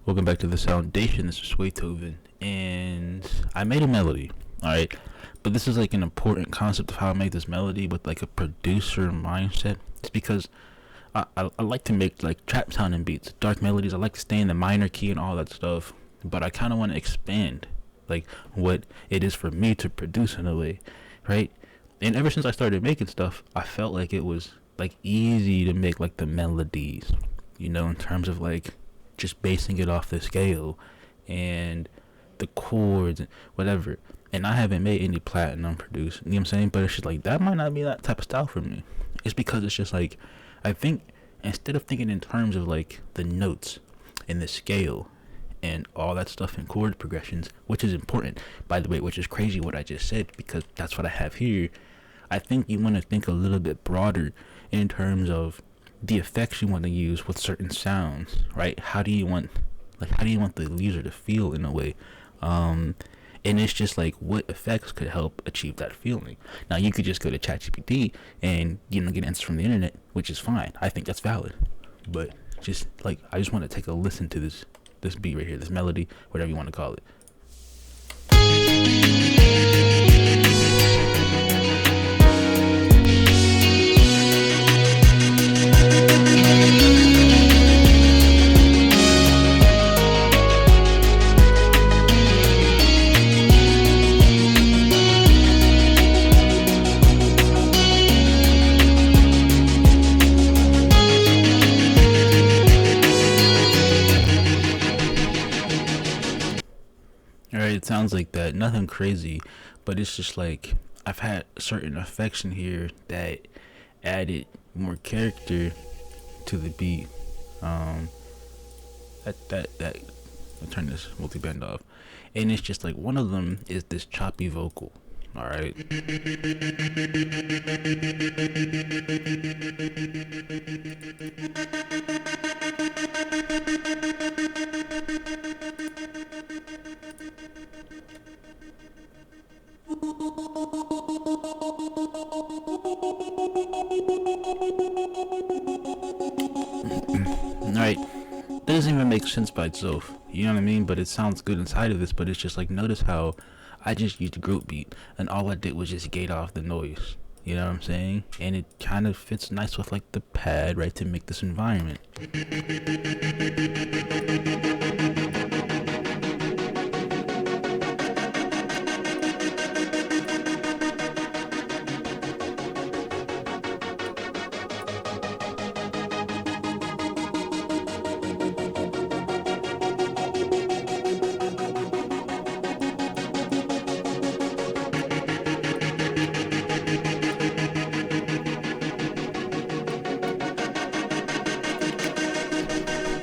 Welcome back to the Foundation. This is Swaytoven, and I made a melody. All right, but this is like an important concept of how I make this melody with like a producer mindset. It's because I like to make like trap sounding beats, dark melodies. I like to stay in the minor key and all that stuff, but I kind of want to expand like what it is for me to produce in a way, right? And ever since I started making stuff, I felt like it was like easy to make like the melodies, in terms of like just basing it off the scale and the chords and whatever. And I haven't made any platinum produced, you know what I'm saying? But it's just like that might not be that type of style for me. It's because it's just like I think instead of thinking in terms of like the notes and the scale and all that stuff in chord progressions, which is important, by the way, which is crazy what I just said because that's what I have here. I think you want to think a little bit broader in terms of the effects you want to use with certain sounds, right? How do you want the user to feel in a way? And it's just like what effects could help achieve that feeling. Now you could just go to ChatGPT and get answers from the internet, which is fine. I think that's valid. But just like I just want to take a listen to this beat right here, this melody, whatever you want to call it. Alright, it sounds like that. Nothing crazy, but it's just like I've had certain effects in here that added more character to the beat. Um, that I'll turn this multi-band off, and it's just like one of them is this choppy vocal. All right. All right. That doesn't even make sense by itself. You know what I mean? But it sounds good inside of this. But it's just like notice how I just used a group beat and all I did was just gate off the noise. You know what I'm saying? And it kind of fits nice with like the pad, right, to make this environment.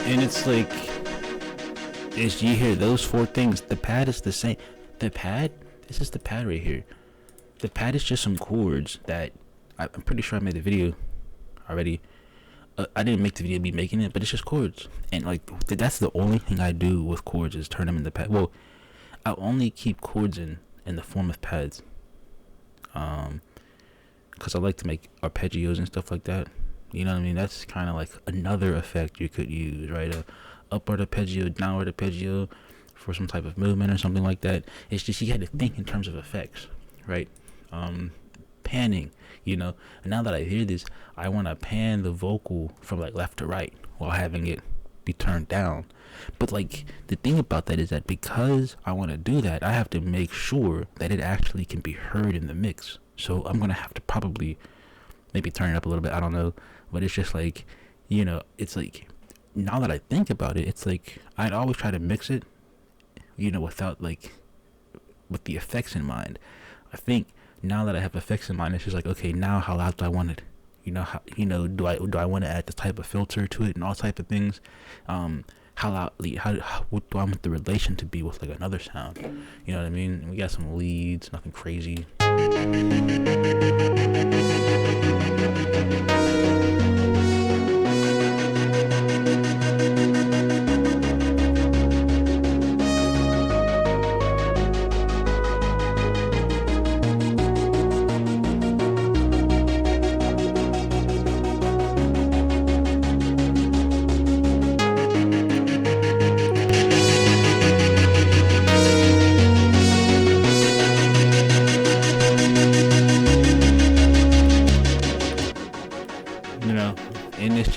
And it's like, as you hear those four things, the pad is the same. The pad, this is the pad right here. The pad is just some chords that I'm pretty sure I made the video already. I didn't make the video be making it, but it's just chords. And like, that's the only thing I do with chords is turn them into pad. Well, I only keep chords in the form of pads. Because I like to make arpeggios and stuff like that. You know what I mean? That's kind of like another effect you could use, right? A upward arpeggio, downward arpeggio for some type of movement or something like that. It's just you had to think in terms of effects, right? Panning, And now that I hear this, I want to pan the vocal from like left to right while having it be turned down. But like the thing about that is that because I want to do that, I have to make sure that it actually can be heard in the mix. So I'm gonna have to probably maybe turn it up a little bit. I don't know, but it's just like, it's like now that I think about it, it's like I'd always try to mix it, without like with the effects in mind. I think now that I have effects in mind, it's just like, okay, now how loud do I want it? Do I want to add this type of filter to it and all type of things? How loudly? How what do I want the relation to be with like another sound? You know what I mean? And we got some leads, nothing crazy.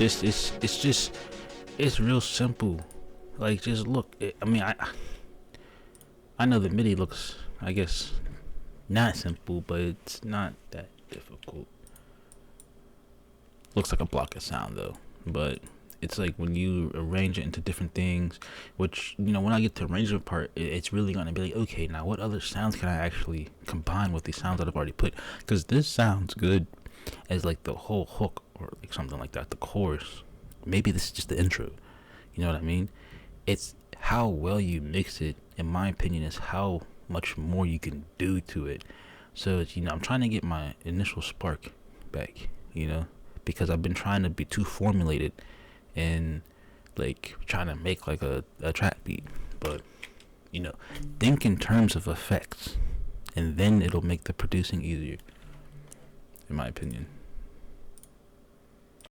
it's real simple. Like, just look. I mean, I know the MIDI looks, I guess, not simple, but it's not that difficult. Looks like a block of sound though, but it's like when you arrange it into different things, which, when I get to arrangement part, it's really gonna be like, okay, now what other sounds can I actually combine with these sounds that I've already put? Because this sounds good as like the whole hook or like something like that, the chorus. Maybe this is just the intro. You know what I mean? It's how well you mix it, in my opinion, is how much more you can do to it. So it's, I'm trying to get my initial spark back, because I've been trying to be too formulated and like trying to make like a trap beat. But think in terms of effects, and then it'll make the producing easier, in my opinion.